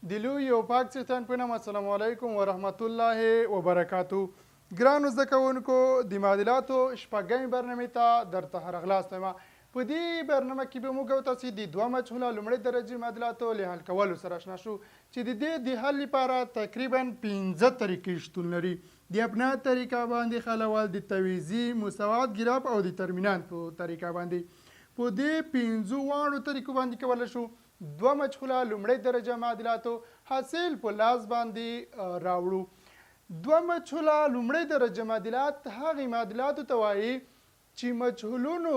د لوی او پاک څښتن په نام السلام علیکم ورحمت الله وبرکاتو. ګرانو زده کوونکو د معادلاتو شپږمې برنامې ته درته راغلاست یم. په دې برنامه کې به موږ او تاسې د دوه مجهوله لومړۍ درجې معادلاتو له حل کولو سره اشنا شو چې د دې د حل لپاره تقریبا 15 طریقې شتون لري. د اپنا طریقه باندې حلول، د تویزی، مساوات ګراف او د ترمینان په طریقه باندې. په دې 15 واړو طریقو باندې کولی شو دوه مجهوله لومړۍ درجه معادلاتو حاصل په لاس باندې راوړو. دوه مجهوله لومړۍ درجه معادلات هغې معادلاتو ته وایي چې مجهولونو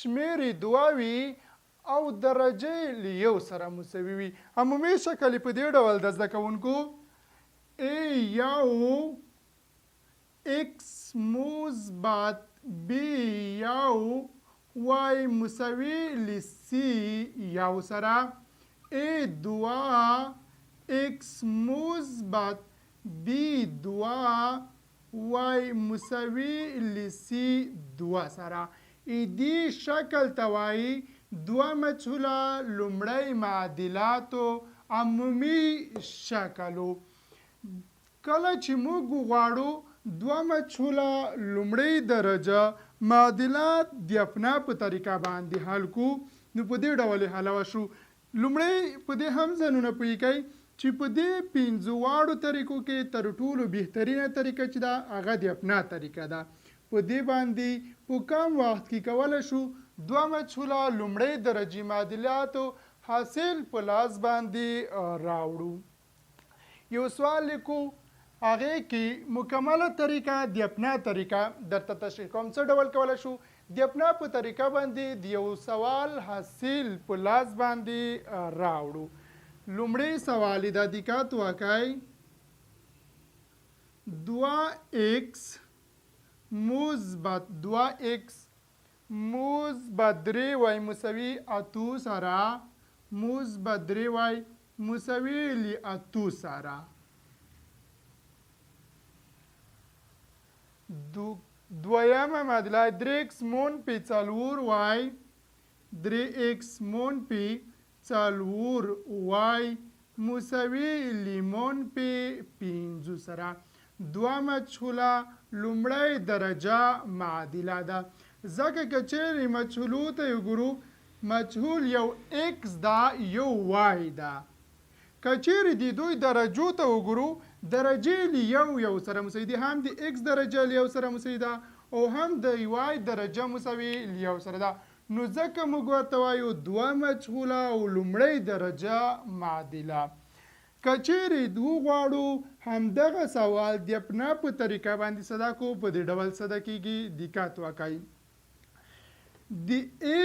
شمیر دوه وي او درجې له یو سره مساوي وي. عمومي شکل په دې ډول د زده کوونکو A یو x مثبت b یو y مساوي ل c یو سره a دوه x مثبت b دوه y مساوي ل c دوه سره. دې شکل ته وایي دوه مجهوله لومړی معادلاتو عمومي شکلو. کله چې موږ غواړو دوه مجهوله لومړۍ درجه معادلات د اپنا په طریقه باندې حل کو، نو په دې ډول یې حلوه شو. لومړی په دې هم ځانونه پوه کوئ چې په دې 15 واړو طریقو کې تر ټولو بهترینه طریقه چې ده هغه د اپنا طریقه ده. په دې باندې په کم وخت کې کولی شو دوه مجهوله لومړۍ درجې معادلاتو حاصل په لاس باندې راوړو. یو سوال لیکو، هغې کې مکمله طریقه د اپنا طریقه درته تشریح کوم. څه ډول کولی شو د اپنا په طریقه باندې د یو سوال حاصل په لاس باندې راوړو. لومړی سوال د دقت وکئ. 2x مثبت 2x مثبت 3y مساوي 8 سره مثبت 3y مساوي ل 8 سره. دویمه معادله 3x منفي 4y 3x منفي 4y مساوي ل منفي 5 سره. دوه مجهوله لومړی درجه معادله ده. ځکه که چیرې مجهولو ته وګورو، مجهول یو x ده یو y ده. که چیرې د دوی درجو ته وګورو، درجې له یو سره مساوي دي. هم د x درجه له یو سره مساوي ده او هم د y درجه مساوي له یو سره ده. نو ځکه موږ ورته وایو دوه مجهوله او لومړۍ درجه معادله. که چیرې وغواړو همدغه سوال د اپنا په طریقه باندې صدا کو، په دې ډول صدا کیږي. دقت وکئ. د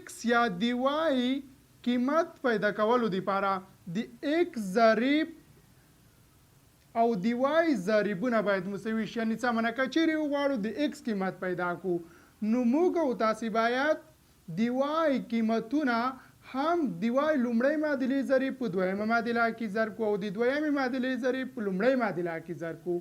x یا د y قیمت پیدا کولو دپاره د x ضریب او د y ضریبونه باید مساوي شي. یعنې څه معنی، که چیرې وغواړو د x قیمت پیدا کو، نو موږ او تاسې باید د y قیمتونه هم د y لومړۍ معادلې ضریب په دویمه معادله کې ضرب کو او د دویمې معادلې ضریب په لومړۍ معادله کې ضرب کو.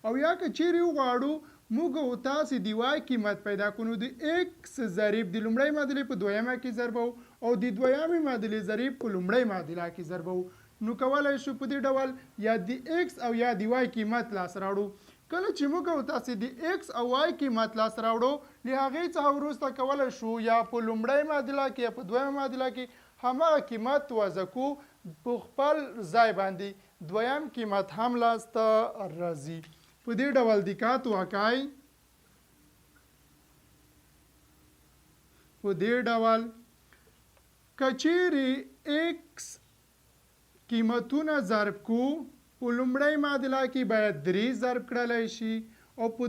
او یا که چیرې وغواړو موږ او تاسې د y قیمت پیدا کړو، نو د x ضریب د لومړۍ معادلې په دویمه کې ضربو او د دویمې معادلې ضریب په لومړۍ معادله کې ضربو. نو کولی شو په دې ډول یا د x او یا د y قیمت لاس راوړو. کله چې موږ او تاسې د x او y قیمت لاس راوړو، له هغې څخه وروسته کولی شو یا په لومړۍ معادله کې یا په دویمه معادله کې هماغه قیمت وضع کو په خپل ځای باندې. دویم قیمت هم لاسته راځي. په دې ډول دقت وکئ. په دې ډول که چیرې x قیمتونه ضرب کو، په لومړۍ معادله کې باید 3 ضرب کړلی شي او په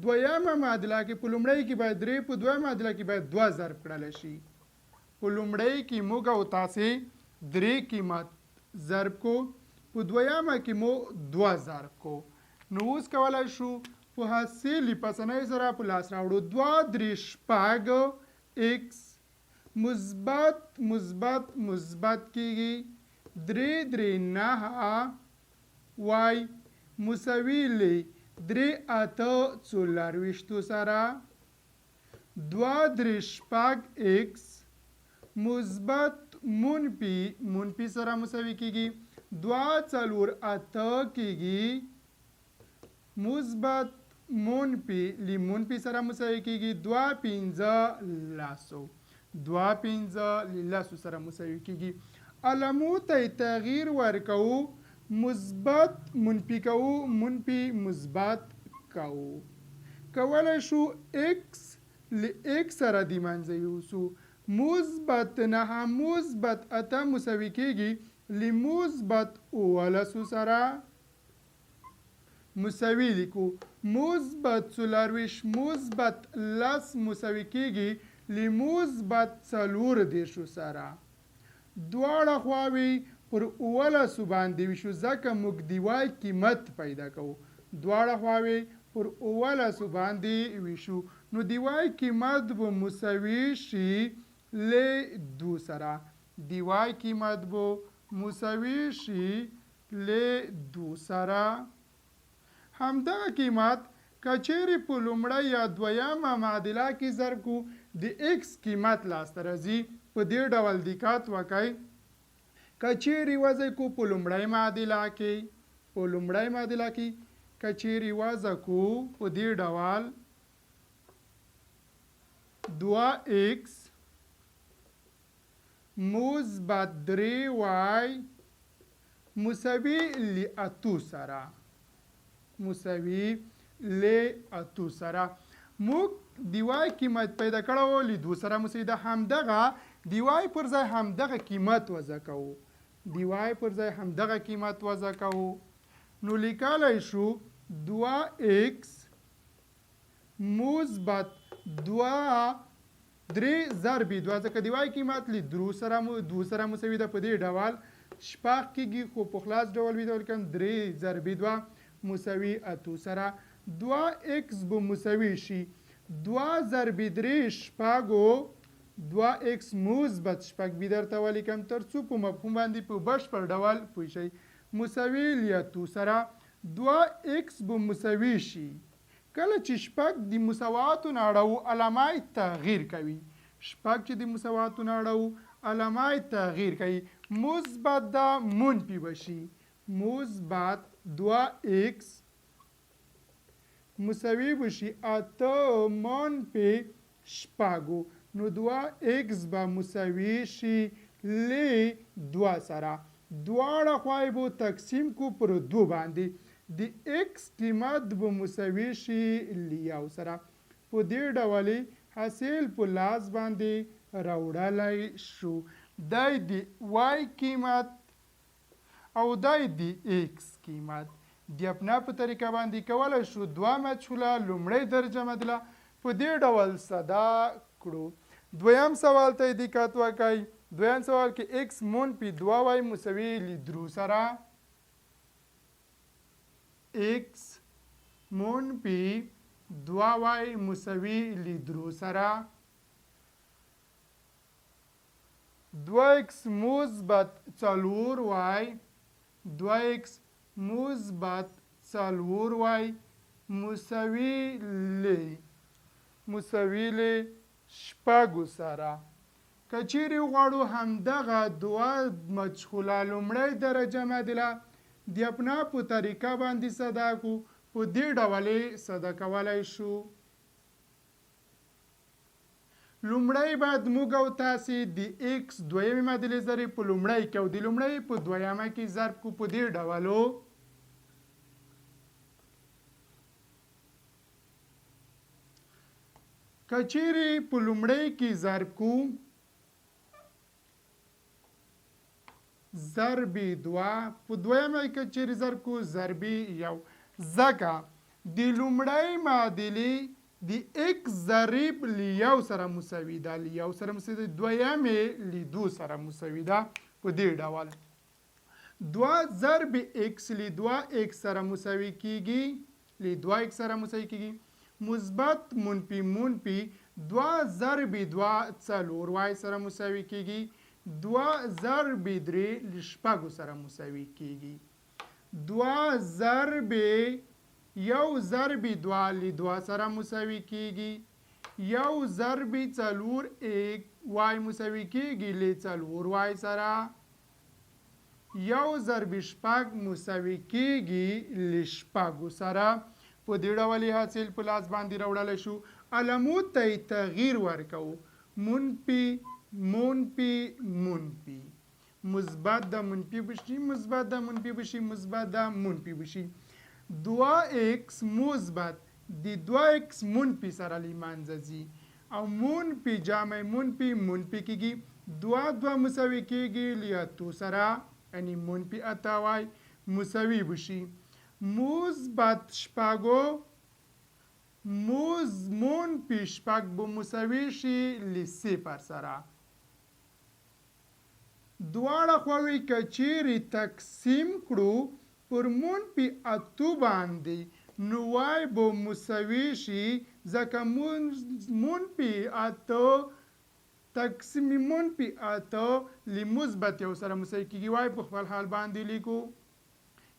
دویمه معادله کې په لومړۍ کې باید 3، په دویمه معادله کې باید 2 ضرب کړلی شي. په لومړۍ کې موږ او تاسې 3 قیمت ضرب کو، په دویمه کې مو 2 ضرب کو. نو اوس کولی شو په حاصل په اسانۍ سره په لاس راوړو. 2 3 شپږ x مثبت مثبت مثبت کېږي. 3 3 9 y مساوي ل 3 8 24 سره. 2 3 شپږ x مثبت منفي سره مساوي کیږي. دوه څلور اته کېږي مثبت منفي له منفي سره مساوي کېږي دوه پنځه لسو دوه پنځه له لسو سره مساوي کېږي علامو ته تغییر ورکوو مثبت منفي کوو منفي مثبت کوو کولی شو x له x سره د منځه یوسو مثبت نهه مثبت اته مساوي کېږي له مثبت اوولسو سره مساوي لیکو مثبت څلرویشت مثبت لس مساوي کېږي له مثبت څلور دېرشو سره دواړه خواوې پر اوولسو باندې ویشو ځکه موږ د وای قیمت پیدا کوو دواړه خواوې پر اوولسو باندې ویشو نو د وای قیمت به مساوي شي له دو سره د وای قیمت به مساوي شي له دو سره همدغه قیمت کچېرې په لومړی یا دویمه معادله کې ضرب کو د ایکس قیمت لاسته راځي په دې ډول دقت وکړئ کچېرې وضع کو په لومړی معادله کې کچېرې وضع کو په دې ډول 2x مثبت 3y مساوي له اتو سره موږ د وای قیمت پیدا کړو له دو سره مساوي ده همدغه د وای پر ځای همدغه قیمت وضع کوو نو لیکلی شو 2x مثبت 2 ضرب 2 ځکه د وای قیمت له دو سره مساوي ده په دې ډول شپږ کېږي خو په خلاص ډول ولیدل کوم 3 ضرب 2 مساوي اتو سره 2x به مساوي شي 2 ضرب 3 شپږو 2x مثبت شپږ به درته ولیکم تر څو په مفهوم باندې په بشپړ ډول پوه شئ مساوي له اتو سره 2x به مساوي شي کله چې شپږ د مساواتو نه اړوو علامه تغییر کوي مثبت ده منفي بشي مثبت 2x مساوي بشي اته منفي شپږو نو 2x به مساوي شي له 2 سره دواړه خواوې به تقسیم کو پر 2 باندې د x قیمت به مساوي شي له 1 سره په دې ډول حاصل په لاس باندې راوړلی شو دا د y قیمت او دا د x قیمت د اپنا په طریقه باندې کولی شو دوه مجهوله لومړۍ درجه معادله په دې ډول ساده کړو دویم سوال ته دقت وکړئ دویم سوال کې x منفي 2y مساوي له 3 سره x منفي 2y مساوي له 3 سره 2x مثبت 4y 2x مثبت 4y مساوي له شپږو سره کچېرې غواړو همدغه دوه مجهوله لومړۍ درجه معادله د اپنا په طریقه باندې ساده کو په دې ډول ساده کولی شو لومړی باید موږ او تاسې د x دویمې معادلې ضرب په لومړی کې او د لومړی په دویمه کې ضرب کو په دې ډولو کچېرې په لومړی کې ضرب کو ضرب 2 په دویمه کې چیرې ضرب کو ضرب 1 ځکه د لومړی معادلې د x ضریب له 1 سره مساوي ده دویمې له 2 سره مساوي ده په دې ډول 2 ضرب x له 2x سره مساوي کېږي مثبت منفي 2 ضرب 2 4y سره مساوي کېږي 2 ضرب 3 له شپږو سره مساوي کېږي 2 ضرب 1 ضرب 2 له 2 سره مساوي کېږي 1 ضرب 4 y مساوي کېږي له 4y سره یو ضرب شپږ مساوي کېږي له شپږو سره. په دې ډول یې حاصل په لاس باندې راوړلی شو. علامو ته یې تغییر ورکوو. منفي منفي منفي، مثبت د منفي بشي، مثبت د منفي بشي، مثبت د منفي بشي. 2x مثبت د 2x منفي سره له منځه ځي او منفي جمع منفي منفي کېږي. 2 مساوي کېږي له اتو سره، یعنې منفي اته وای مساوي بشي. مثبت شپږو منفي شپږ به مساوي شي له صفر سره. دواړه خواوې که چیرې تقسیم کړو پر منفي اتو باندې نو وای به مساوي شي، ځکه منفي اته تقسیم منفي اته له مثبت یو سره مساوي کېږي. وای په خپل حال باندې لیکو،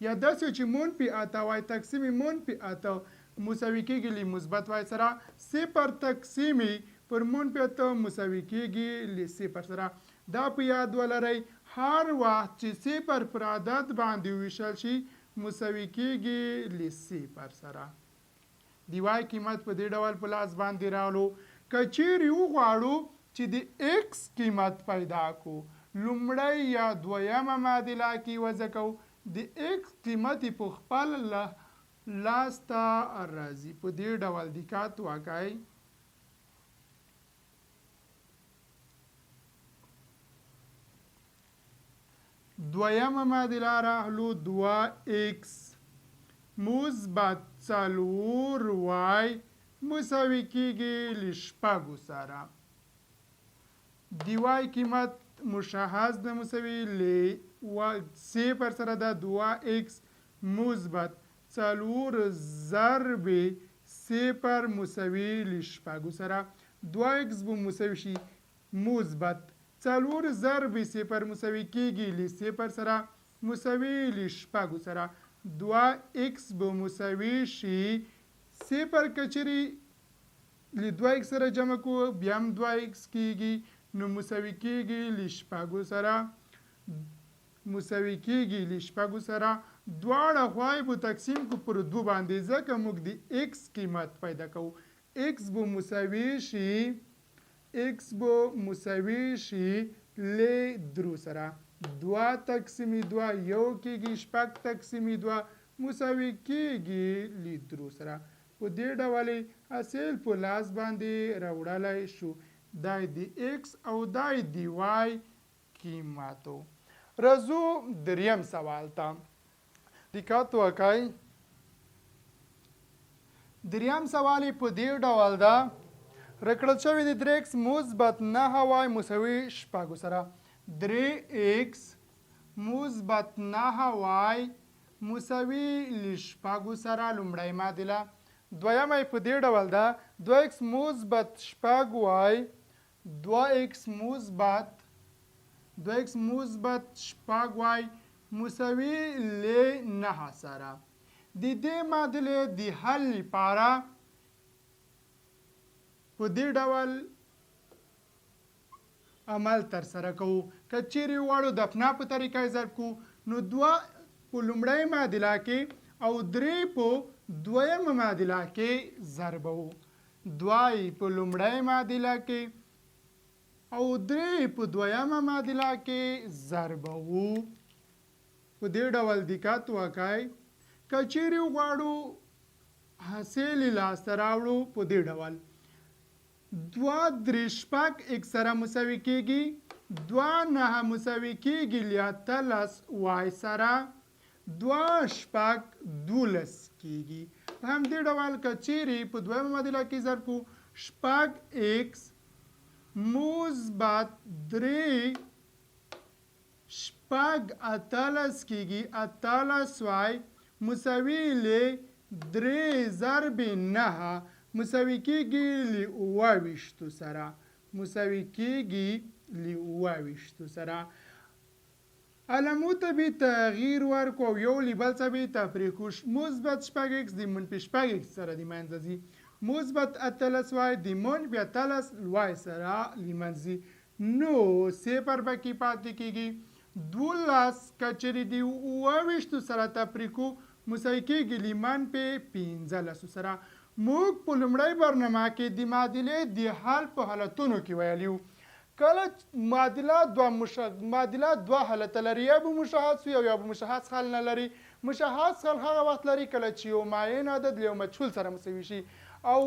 یا داسې چې منفي اته وای تقسیم منفي اته مساوي کېږي له مثبت وای سره. صفر تقسیم پر منفي اته مساوي کېږي له صفر سره. دا په یاد ولرئ، هر وخت چې صفر پر عدد باندې ویشل شي مساوي کېږي له صفر سره. د وای قیمت په دې ډول په لاس باندې راولو. که چیرې وغواړو چې د ایکس قیمت پیدا کړو، لومړی یا دویمه معادله کې وضع کوو. د ایکس قیمت په خپل لاس ته راځي. په دې ډول دقت وکړئ. دویمه معادله راغلو 2x مثبت 4y مساوي کېږي له شپږو سره. د وای قیمت مشخص د مساوي له صفر سره ده. 2x مثبت 4 ضرب صفر مساوي له شپږو سره. 2x به مساوي شي مثبت 4 ضرب صفر مساوي کېږي له صفر سره مساوي له شپږو سره. 2x به مساوي شي صفر که چیرې له 2x سره جمع کوو بیا هم 2x کېږي نو مساوي کېږي له شپږو سره. مساوي کېږي له شپږو سره. دواړه خواوې به تقسیم کړو پر دو باندې، ځکه موږ د x قیمت پیدا کوو. x به مساوي شي x به مساوي شي له درو سره. 2 تقسیم 2 یو کېږي، شپږ تقسیم 2 مساوي کېږي له درو سره. په دې ډول حاصل په لاس باندې راوړلی شو. دا د x او دا د y قیمتو. راځو دریم سوال ته. دقت وکړئ. دریم سوال په دې ډول ده. راکړل شوی د 3x مثبت 9y مساوي شپږو سره. 3x مثبت 9y مساوي له شپږو سره لومړی معادله. دویمه په دې ډول ده. 2x مثبت شپږ y 2x مثبت شپږ y مساوي له 9 سره. د دې معادلې د حل لپاره په دې ډول عمل تر سره کوو. که چیرې غواړو د افنا په طریقه یې ضرب کوو نو 2 په لومړۍ معادله کې او 3 په دویمه معادله کې ضربوو. 2 په لومړۍ معادله کې او 3 په دویمه معادله کې ضربوو. په دې ډول دقت وکړئ. که چیرې غواړو حاصل یې لاسته راوړو په دې ډول 2 درې شپږ x سره مساوي کېږي. 2 9 مساوي کېږي له 18 y سره. 2 شپږ 12 کېږي. په همدې ډول که چیرې په دویمه معادله کې ضرب کړو، شپږ x مثبت 3 شپږ 18 کېږي. 18y مساوي له 3 ضرب 9 مساوي کېږي له 28 سره. مساوي کېږي له 28 سره. علامو ته به تغییر ورکړو او یو له بل څخه به تفریق کړو. مثبت شپږ x د منفي شپږ x سره د منځه ځي. مثبت 18y د منفي 18y سره له منځه ځي. نو صفر پکې پاتې کېږي. 12 کچرې د 28 سره تفریقو مساوي کېږي له منفي 15 سره. موږ په لومړۍ برنامه کې د معادلې د حل په حالتونو کې ویلي وو. کله معادله دوه حالته لري، یا به مشخص وي او یا به مشخص حل نه لري. مشخص حل هغه وخت لري کله چې یو معین عدد له یو مجهول سره مساوي شي، او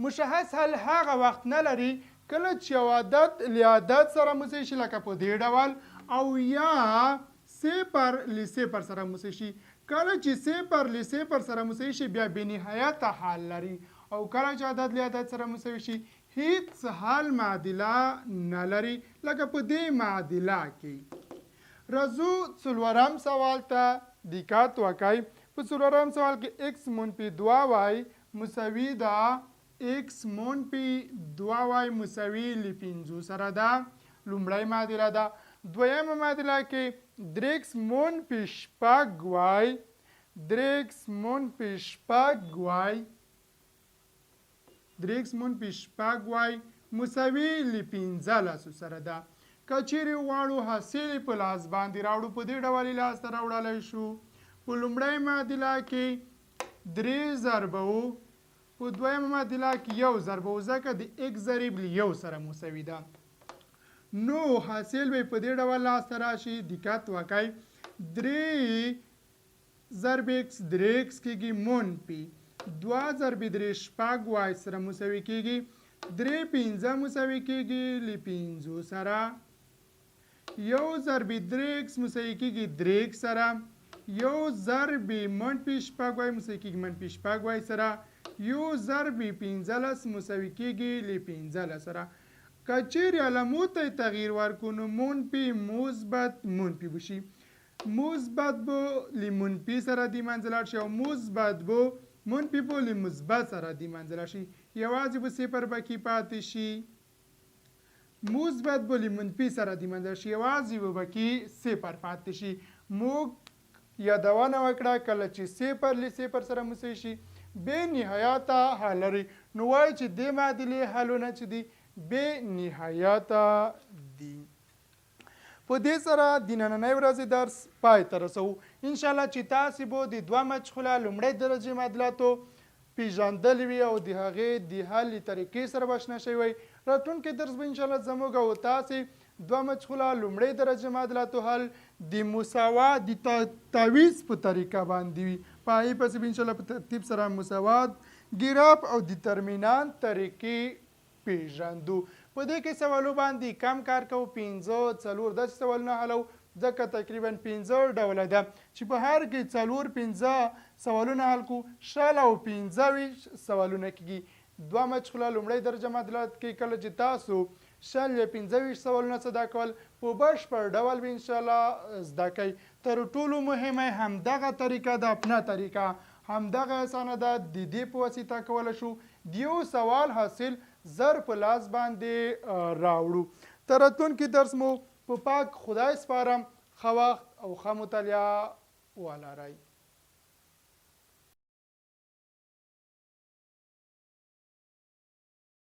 مشخص حل هغه وخت نه لري کله چې یو عدد له عدد سره مساوي شي، لکه په دې ډول، او یا صفر له صفر سره مساوي شي. کله چې صفر له صفر سره مساوي شي بیا بېنهایته حل لري، او کله چې عدد له عدد سره مساوي شي هیڅ حل معادله نه لري، لکه په دې معادله کې. راځو څلورم سوال ته دقت وکړئ. په څلورم سوال کې x منفي 2y مساوي ده x منفي 2y مساوي له 5 سره ده. لومړی معادله ده. دویمه معادله کې 3x منفي 6y 3x منفي 6y 3x منفي 6y مساوي له 15 سره ده. که چیرې غواړو حاصل په لاس باندې راوړو په دې ډول لاسته راوړلی شو. په لومړۍ معادله کې 3 ضربه و، په دویمه معادله کې 1 ضربه و، ځکه د x ضریب له 1 سره مساوي ده. نو حاصل به په دې ډول لاسته راشي. دقت وکړئ. 3 ضرب x 3x کېږي منفي 2 ضرب 3 6y سره مساوي کېږي 3 5 مساوي کېږي له 5 سره. 1 ضرب 3x مساوي کېږي 3x سره. 1 ضرب منفي 6y مساوي کېږي منفي 6y سره. 1 ضرب 15 مساوي کېږي له 15 سره. که چیرې علامو ته تغییر ورکړو نو منفي مثبت منفي بشي. مثبت به له منفي سره د منځه لاړ شي، او مثبت به منفي به له مثبت سره د منځه لاړ شي. یوازې به صفر پکې پاتې شي. مثبت به له منفي سره د منځه شي، یوازې به پکې صفر پاتې شي. موږ یادونه وکړه کله چې صفر له صفر سره مساوي شي بې نهایته حل لري. نو وایي چې دې معادلې حلونه چې دي بې نهایته دي. په دې سره د نننۍ ورځې درس پای ته رسوو. انشاءالله چې تاسې به د دوه مجهوله لومړۍ درجې معادلاتو پیژندلي وي او د هغې د حل طریقې سره به اشنا شوي وئ. راتلونکی درس به انشاءالله زموږ او تاسې دوه مجهوله لومړۍ درجې معادلاتو حل د مساوات د تعویض په طریقه باندې وي. په هغې پسې به انشاءالله په ترتیب سره مساوات، ګراف او دیترمینانت طریقې پیژندو. په دې کې سوالو باندې کم کار کوو، 5 داسې سوالونه حلو، ځکه تقریبا 5 ډوله ده چې په هر کې 4-5 سوالونه حل کړو، 20 او 25 سوالونه کېږي. دوه مجهوله لومړۍ درجه معادلات کې کله چې تاسو 20 یا 25 سوالونه زده کول په بشپړ ډول به انشاءالله زده کوئ. تر ټولو مهمه همدغه طریقه ده، اپنا طریقه همدغه اسانه ده. د دې په واسطه کولی شو د یو سوال حاصل زر په لاس باندې راوړو. تر راتلونکي درس مو په پاک خدای سپارم. ښه وخت او ښه مطالعه ولرئ.